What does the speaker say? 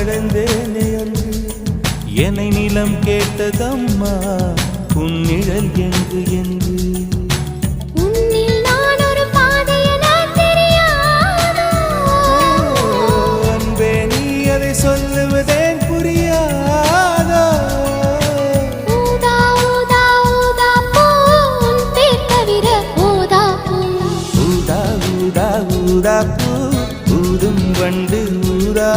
அடைந்தேனே அன்று என்னை நிலம் கேட்டதம்மா உன்னிழல் எங்கு என்று அன்பே நீ அதை சொல்லுவதேன் புரியாதோ ஊதா ஊதா ஊதா பூ ஊதும் வண்டு ஊதா